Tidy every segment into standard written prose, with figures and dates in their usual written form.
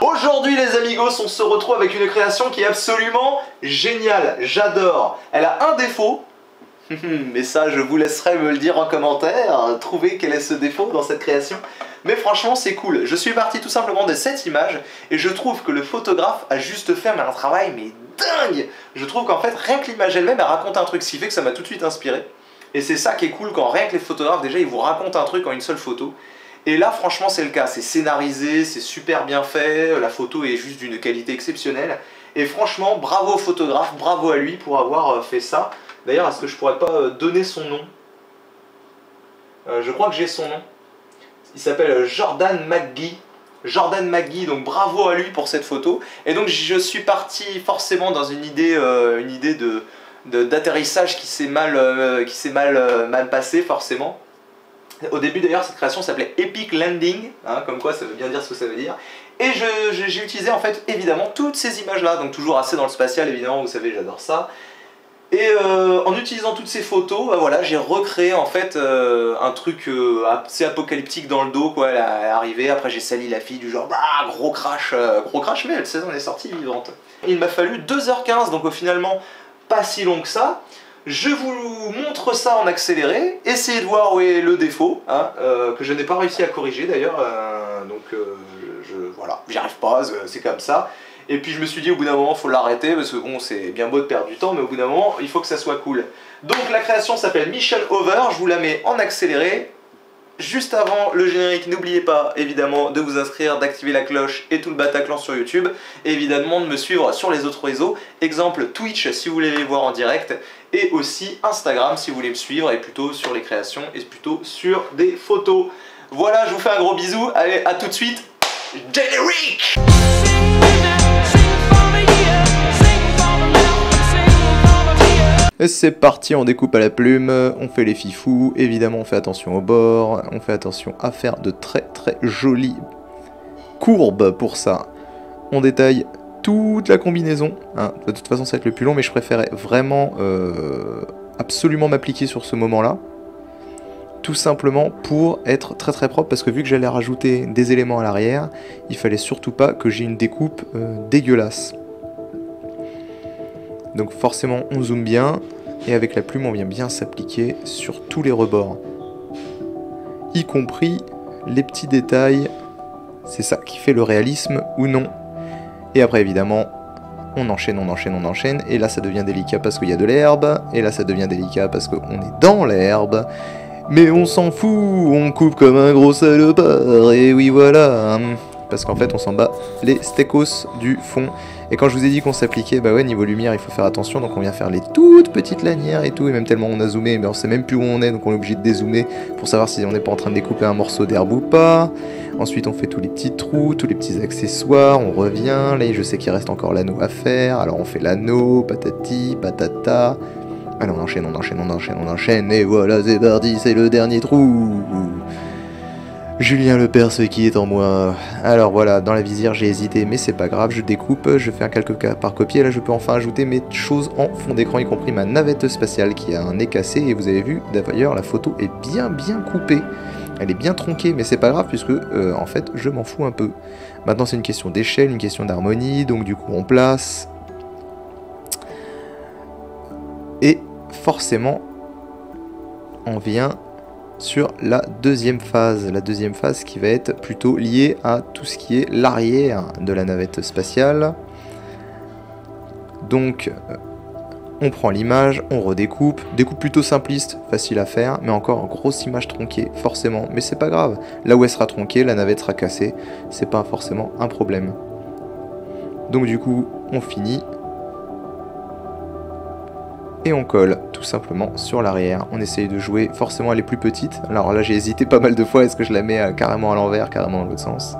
Aujourd'hui les amigos, on se retrouve avec une création qui est absolument géniale, j'adore. Elle a un défaut, mais ça je vous laisserai me le dire en commentaire, trouver quel est ce défaut dans cette création. Mais franchement c'est cool, je suis parti tout simplement de cette image et je trouve que le photographe a juste fait un travail mais dingue. Je trouve qu'en fait rien que l'image elle-même elle raconte un truc, ce qui fait que ça m'a tout de suite inspiré. Et c'est ça qui est cool quand rien que les photographes déjà ils vous racontent un truc en une seule photo. Et là franchement c'est le cas, c'est scénarisé, c'est super bien fait, la photo est juste d'une qualité exceptionnelle. Et franchement bravo au photographe, bravo à lui pour avoir fait ça. D'ailleurs est-ce que je pourrais pas donner son nom? Je crois que j'ai son nom. Il s'appelle Jordan McGee. Jordan McGee, donc bravo à lui pour cette photo. Et donc je suis parti forcément dans une idée d'atterrissage qui s'est mal passé forcément. Au début d'ailleurs cette création s'appelait Epic Landing, hein, comme quoi ça veut bien dire ce que ça veut dire. Et j'ai utilisé en fait évidemment toutes ces images là, donc toujours assez dans le spatial évidemment, vous savez j'adore ça. Et en utilisant toutes ces photos, bah voilà, j'ai recréé en fait un truc assez apocalyptique dans le dos, quoi. Elle est arrivée, après j'ai sali la fille du genre bah, gros crash, mais elle est sortie vivante. Il m'a fallu 2h15, donc finalement pas si long que ça. Je vous montre ça en accéléré, essayez de voir où est le défaut, hein, que je n'ai pas réussi à corriger d'ailleurs, voilà, j'y arrive pas, c'est comme ça. Et puis je me suis dit au bout d'un moment il faut l'arrêter parce que bon c'est bien beau de perdre du temps mais au bout d'un moment il faut que ça soit cool. Donc la création s'appelle Mission Over, je vous la mets en accéléré. Juste avant le générique, n'oubliez pas évidemment de vous inscrire, d'activer la cloche et tout le Bataclan sur YouTube. Et évidemment de me suivre sur les autres réseaux, exemple Twitch si vous voulez les voir en direct. Et aussi Instagram si vous voulez me suivre et plutôt sur les créations et plutôt sur des photos. Voilà, je vous fais un gros bisou, allez à tout de suite, générique! Et c'est parti, on découpe à la plume, on fait les fifous, évidemment on fait attention au bord, on fait attention à faire de très jolies courbes pour ça. On détaille toute la combinaison, hein. De toute façon ça va être le plus long mais je préférais vraiment absolument m'appliquer sur ce moment-là. Tout simplement pour être très propre parce que vu que j'allais rajouter des éléments à l'arrière, il fallait surtout pas que j'ai une découpe dégueulasse. Donc forcément on zoome bien et avec la plume on vient bien s'appliquer sur tous les rebords. Y compris les petits détails, c'est ça qui fait le réalisme ou non. Et après évidemment on enchaîne et là ça devient délicat parce qu'il y a de l'herbe et là ça devient délicat parce qu'on est dans l'herbe. Mais on s'en fout, on coupe comme un gros salopard et oui voilà. Parce qu'en fait on s'en bat les steakos du fond. Et quand je vous ai dit qu'on s'appliquait, bah ouais niveau lumière il faut faire attention, donc on vient faire les toutes petites lanières et tout, et même tellement on a zoomé, mais on sait même plus où on est, donc on est obligé de dézoomer pour savoir si on n'est pas en train de découper un morceau d'herbe ou pas. Ensuite on fait tous les petits trous, tous les petits accessoires, on revient, là je sais qu'il reste encore l'anneau à faire, alors on fait l'anneau, patati, patata. Allez on enchaîne, et voilà c'est parti, c'est le dernier trou. Julien Lepers, ce qui est en moi. Alors voilà, dans la visière j'ai hésité, mais c'est pas grave, je découpe, je fais un calque par copier, là je peux enfin ajouter mes choses en fond d'écran, y compris ma navette spatiale qui a un nez cassé, et vous avez vu, d'ailleurs la photo est bien coupée. Elle est bien tronquée, mais c'est pas grave, puisque en fait je m'en fous un peu. Maintenant c'est une question d'échelle, une question d'harmonie, donc du coup on place. Et forcément, on vient sur la deuxième phase qui va être plutôt liée à tout ce qui est l'arrière de la navette spatiale. Donc on prend l'image, on redécoupe, découpe plutôt simpliste, facile à faire, mais encore grosse image tronquée forcément, mais c'est pas grave, là où elle sera tronquée, la navette sera cassée, c'est pas forcément un problème. Donc du coup on finit et on colle tout simplement sur l'arrière. On essaye de jouer, forcément elle est plus petite. Alors là j'ai hésité pas mal de fois, est-ce que je la mets carrément à l'envers, carrément dans l'autre sens.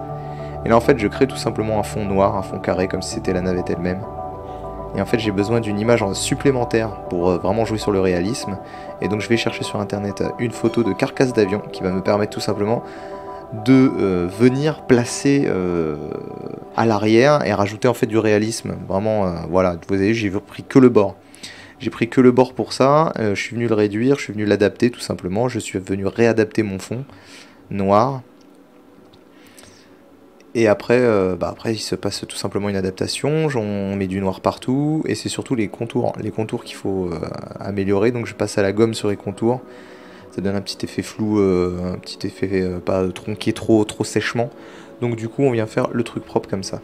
Et là en fait je crée tout simplement un fond noir, un fond carré comme si c'était la navette elle-même. Et en fait j'ai besoin d'une image supplémentaire pour vraiment jouer sur le réalisme. Et donc je vais chercher sur internet une photo de carcasse d'avion qui va me permettre tout simplement de venir placer à l'arrière et rajouter en fait du réalisme. Vraiment voilà, vous avez vu j'ai pris que le bord. J'ai pris que le bord pour ça, je suis venu le réduire, je suis venu l'adapter tout simplement, je suis venu réadapter mon fond noir. Et après, après, il se passe tout simplement une adaptation, on met du noir partout, et c'est surtout les contours qu'il faut améliorer. Donc je passe à la gomme sur les contours, ça donne un petit effet flou, un petit effet pas tronqué trop sèchement. Donc du coup, on vient faire le truc propre comme ça.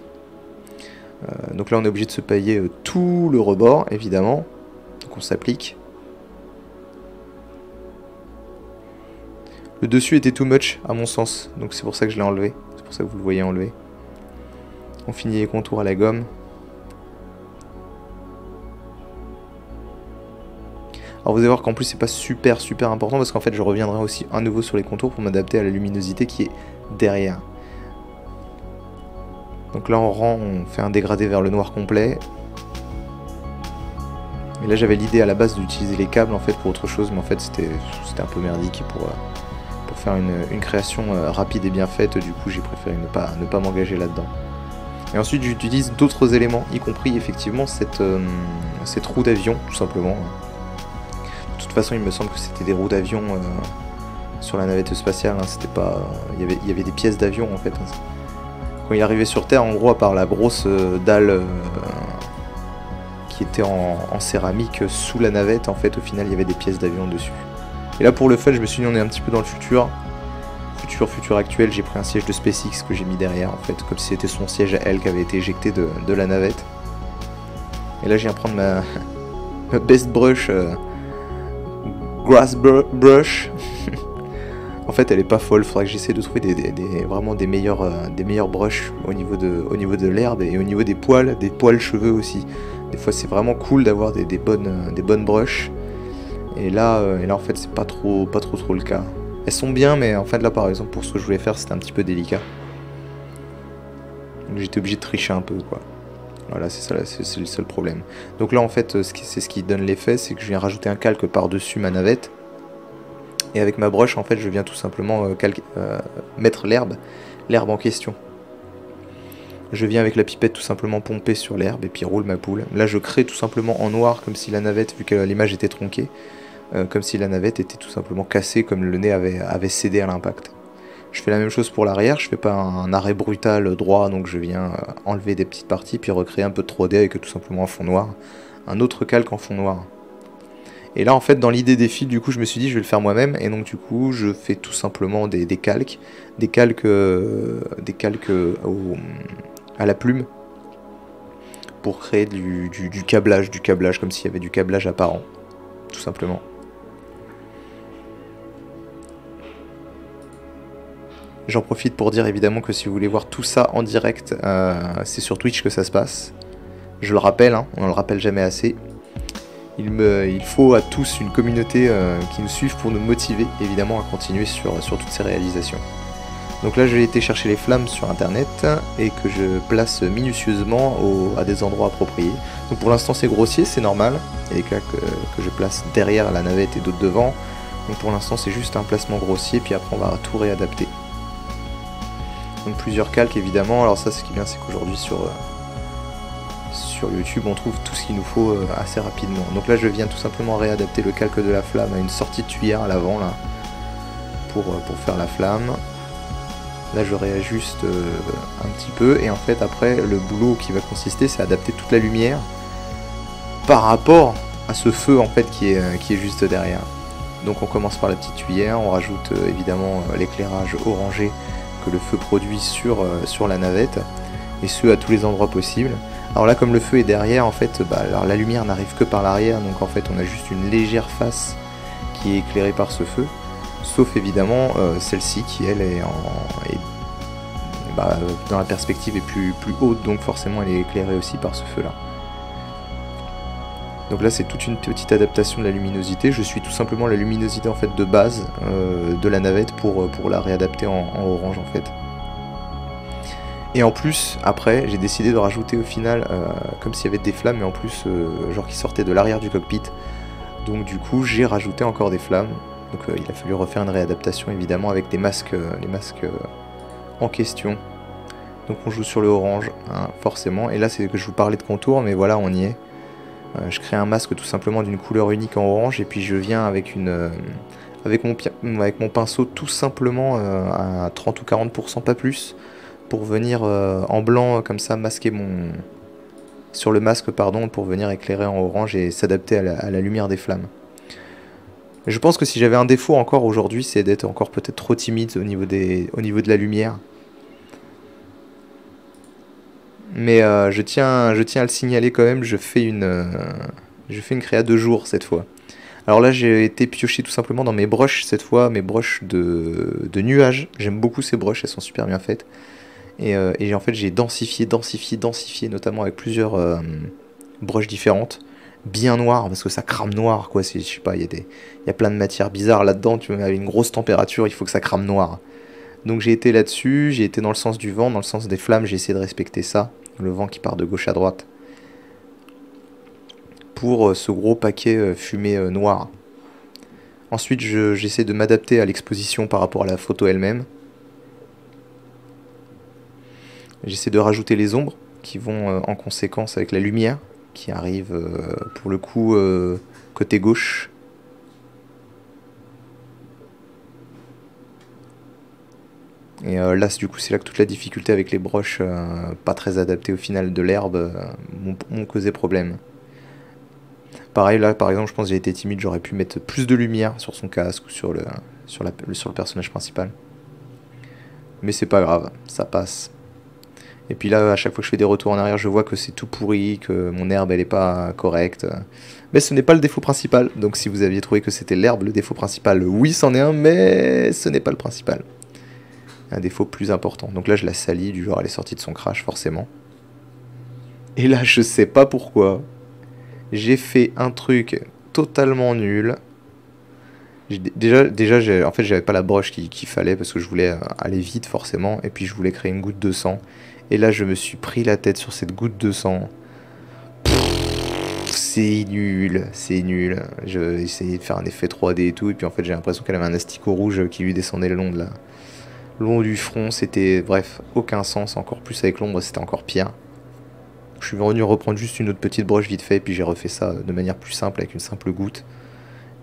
Donc là, on est obligé de se pailler tout le rebord, évidemment. Donc on s'applique. Le dessus était too much, à mon sens, donc c'est pour ça que je l'ai enlevé. C'est pour ça que vous le voyez enlevé. On finit les contours à la gomme. Alors vous allez voir qu'en plus c'est pas super important parce qu'en fait je reviendrai aussi à nouveau sur les contours pour m'adapter à la luminosité qui est derrière. Donc là on fait un dégradé vers le noir complet. Et là j'avais l'idée à la base d'utiliser les câbles en fait pour autre chose, mais en fait c'était un peu merdique pour faire une création rapide et bien faite. Du coup j'ai préféré ne pas m'engager là-dedans. Et ensuite j'utilise d'autres éléments, y compris effectivement cette roue d'avion tout simplement. De toute façon il me semble que c'était des roues d'avion sur la navette spatiale, hein, c'était pas. Il y avait des pièces d'avion en fait. Quand il arrivait sur Terre, en gros, à part la grosse dalle qui était en céramique sous la navette, en fait au final il y avait des pièces d'avion dessus. Et là pour le fun je me suis dit on est un petit peu dans le futur actuel, j'ai pris un siège de SpaceX que j'ai mis derrière en fait, comme si c'était son siège à elle qui avait été éjecté de la navette. Et là je viens prendre ma best brush, grass brush. En fait elle est pas folle, faudrait que j'essaie de trouver vraiment des meilleurs brushes au niveau de l'herbe et au niveau des poils cheveux aussi. Des fois c'est vraiment cool d'avoir des bonnes brushes. Et là en fait c'est pas trop le cas. Elles sont bien, mais en fait là par exemple pour ce que je voulais faire c'était un petit peu délicat. Donc j'étais obligé de tricher un peu quoi. Voilà, c'est ça, c'est le seul problème. Donc là en fait c'est ce qui donne l'effet, c'est que je viens rajouter un calque par-dessus ma navette. Et avec ma broche en fait je viens tout simplement mettre l'herbe en question. Je viens avec la pipette tout simplement pomper sur l'herbe et puis roule ma poule. Là je crée tout simplement en noir comme si la navette, vu que l'image était tronquée, comme si la navette était tout simplement cassée, comme le nez avait cédé à l'impact. Je fais la même chose pour l'arrière, je fais pas un arrêt brutal droit, donc je viens enlever des petites parties, puis recréer un peu de 3D avec tout simplement un fond noir, un autre calque en fond noir. Et là en fait dans l'idée des fils, du coup je me suis dit je vais le faire moi-même, et donc du coup je fais tout simplement des calques à la plume, pour créer du câblage comme s'il y avait du câblage apparent, tout simplement. J'en profite pour dire évidemment que si vous voulez voir tout ça en direct, c'est sur Twitch que ça se passe. Je le rappelle, hein, on ne le rappelle jamais assez. Il faut à tous une communauté qui nous suive pour nous motiver évidemment à continuer sur toutes ces réalisations. Donc là j'ai été chercher les flammes sur internet et que je place minutieusement à des endroits appropriés. Donc pour l'instant c'est grossier, c'est normal. Il y a des calques que je place derrière la navette et d'autres devant. Donc pour l'instant c'est juste un placement grossier, puis après on va tout réadapter. Donc plusieurs calques évidemment. Alors ça, ce qui est bien, c'est qu'aujourd'hui sur YouTube on trouve tout ce qu'il nous faut assez rapidement. Donc là je viens tout simplement réadapter le calque de la flamme à une sortie de tuyère à l'avant là pour faire la flamme. Là je réajuste un petit peu, et en fait après le boulot qui va consister c'est adapter toute la lumière par rapport à ce feu en fait qui est juste derrière. Donc on commence par la petite tuyère, on rajoute évidemment l'éclairage orangé que le feu produit sur la navette, et ce à tous les endroits possibles. Alors là comme le feu est derrière en fait, alors la lumière n'arrive que par l'arrière, donc en fait on a juste une légère face qui est éclairée par ce feu, sauf évidemment celle-ci qui elle est dans la perspective est plus haute, donc forcément elle est éclairée aussi par ce feu là. Donc là c'est toute une petite adaptation de la luminosité, je suis tout simplement la luminosité en fait de base de la navette pour la réadapter en orange en fait. Et en plus après j'ai décidé de rajouter au final comme s'il y avait des flammes, mais en plus genre qui sortaient de l'arrière du cockpit. Donc du coup j'ai rajouté encore des flammes. Donc il a fallu refaire une réadaptation évidemment avec des masques, les masques en question. Donc on joue sur le orange hein, forcément. Et là c'est que je vous parlais de contour, mais voilà on y est. Je crée un masque tout simplement d'une couleur unique en orange, et puis je viens avec mon pinceau tout simplement à 30 ou 40%, pas plus, pour venir en blanc comme ça masquer mon... sur le masque pardon, pour venir éclairer en orange et s'adapter à la lumière des flammes. Je pense que si j'avais un défaut encore aujourd'hui, c'est d'être encore peut-être trop timide au niveau de la lumière. Mais je tiens à le signaler quand même, je fais une créa de jour cette fois. Alors là j'ai été pioché tout simplement dans mes brushes cette fois, mes brushes de nuages. J'aime beaucoup ces brushes, elles sont super bien faites. Et en fait j'ai densifié, notamment avec plusieurs brushes différentes. Bien noir, parce que ça crame noir, quoi. Je sais pas, il y a plein de matières bizarres là-dedans, tu vois, avec une grosse température, il faut que ça crame noir. Donc j'ai été là-dessus, j'ai été dans le sens du vent, dans le sens des flammes, j'ai essayé de respecter ça, le vent qui part de gauche à droite. Pour ce gros paquet fumée noir. Ensuite j'essaie de m'adapter à l'exposition par rapport à la photo elle-même. J'essaie de rajouter les ombres qui vont en conséquence avec la lumière qui arrive pour le coup côté gauche. Et là du coup c'est là que toute la difficulté avec les brushes pas très adaptées au final de l'herbe m'ont causé problème. Pareil là par exemple je pense que j'ai été timide, j'aurais pu mettre plus de lumière sur son casque ou sur le personnage principal. Mais c'est pas grave, ça passe. Et puis là, à chaque fois que je fais des retours en arrière, je vois que c'est tout pourri, que mon herbe, elle est pas correcte. Mais ce n'est pas le défaut principal. Donc si vous aviez trouvé que c'était l'herbe le défaut principal, oui, c'en est un, mais ce n'est pas le principal. Un défaut plus important. Donc là, je la salis, du genre, elle est sortie de son crash, forcément. Et là, je sais pas pourquoi. J'ai fait un truc totalement nul. Déjà en fait, j'avais pas la broche qu'il fallait, parce que je voulais aller vite, forcément. Et puis, je voulais créer une goutte de sang. Et là, je me suis pris la tête sur cette goutte de sang. C'est nul, c'est nul. J'ai essayé de faire un effet 3D et tout, et puis en fait, j'ai l'impression qu'elle avait un asticot rouge qui lui descendait le long du front. C'était, bref, aucun sens. Encore plus avec l'ombre, c'était encore pire. Je suis venu reprendre juste une autre petite broche vite fait, et puis j'ai refait ça de manière plus simple, avec une simple goutte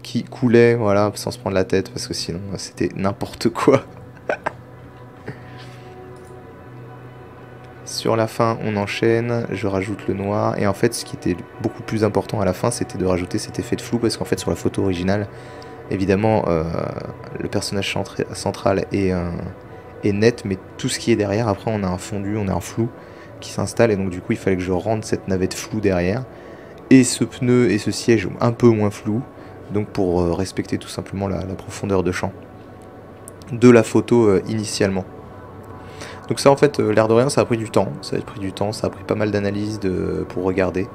qui coulait, voilà, sans se prendre la tête, parce que sinon, c'était n'importe quoi. Sur la fin, on enchaîne, je rajoute le noir, et en fait, ce qui était beaucoup plus important à la fin, c'était de rajouter cet effet de flou, parce qu'en fait, sur la photo originale, évidemment, le personnage central est net, mais tout ce qui est derrière, après, on a un fondu, on a un flou qui s'installe, et donc du coup, il fallait que je rende cette navette floue derrière, et ce pneu et ce siège un peu moins flou, donc pour respecter tout simplement la profondeur de champ de la photo initialement. Donc ça en fait, l'air de rien, ça a pris du temps, ça a pris pas mal d'analyses pour regarder.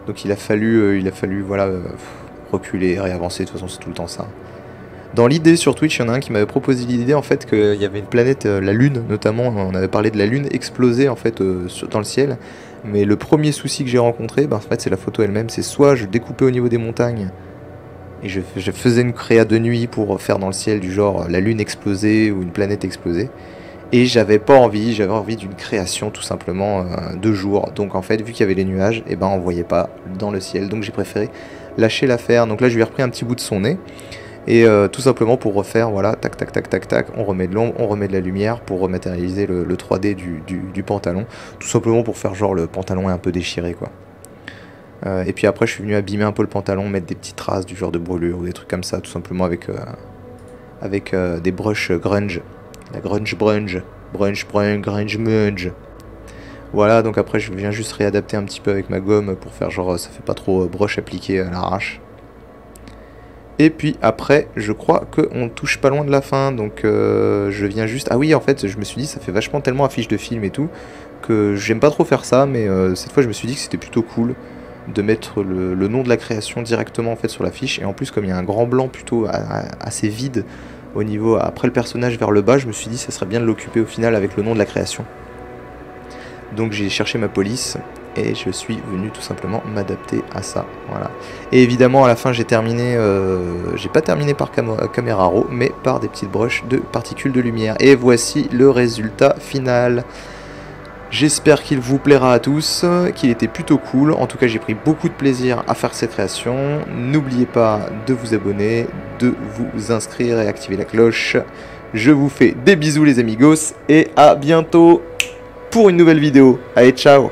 Donc il a fallu voilà, reculer, réavancer, de toute façon c'est tout le temps ça. Dans l'idée sur Twitch, il y en a un qui m'avait proposé l'idée en fait qu'il y avait une planète, la Lune notamment, on avait parlé de la Lune explosée en fait dans le ciel. Mais le premier souci que j'ai rencontré, en fait c'est la photo elle-même, c'est soit je découpais au niveau des montagnes, et je faisais une créa de nuit pour faire dans le ciel du genre la Lune explosée ou une planète explosée. Et j'avais envie d'une création tout simplement de jour. Donc en fait, vu qu'il y avait les nuages, et on voyait pas dans le ciel. Donc j'ai préféré lâcher l'affaire. Donc là, je lui ai repris un petit bout de son nez. Et tout simplement pour refaire, voilà, tac, tac, tac, tac, tac, on remet de l'ombre, on remet de la lumière pour rematérialiser le 3D du pantalon. Tout simplement pour faire genre le pantalon est un peu déchiré, quoi. Et puis après, je suis venu abîmer un peu le pantalon, mettre des petites traces du genre de brûlure ou des trucs comme ça, tout simplement avec des brushes grunge. La grunge. Voilà, donc après je viens juste réadapter un petit peu avec ma gomme pour faire genre ça fait pas trop brush appliqué à l'arrache. Et puis après, je crois qu'on touche pas loin de la fin, donc je viens juste... Ah oui, en fait, je me suis dit, ça fait vachement tellement affiche de film et tout, que j'aime pas trop faire ça, mais cette fois je me suis dit que c'était plutôt cool de mettre le nom de la création directement en fait sur l'affiche, et en plus comme il y a un grand blanc plutôt assez vide, au niveau, après le personnage vers le bas, je me suis dit ça serait bien de l'occuper au final avec le nom de la création. Donc j'ai cherché ma police et je suis venu tout simplement m'adapter à ça. Voilà. Et évidemment à la fin j'ai terminé, j'ai pas terminé par caméra raw, mais par des petites brushes de particules de lumière. Et voici le résultat final. J'espère qu'il vous plaira à tous, qu'il était plutôt cool. En tout cas, j'ai pris beaucoup de plaisir à faire cette création. N'oubliez pas de vous abonner, de vous inscrire et activer la cloche. Je vous fais des bisous les amigos et à bientôt pour une nouvelle vidéo. Allez, ciao!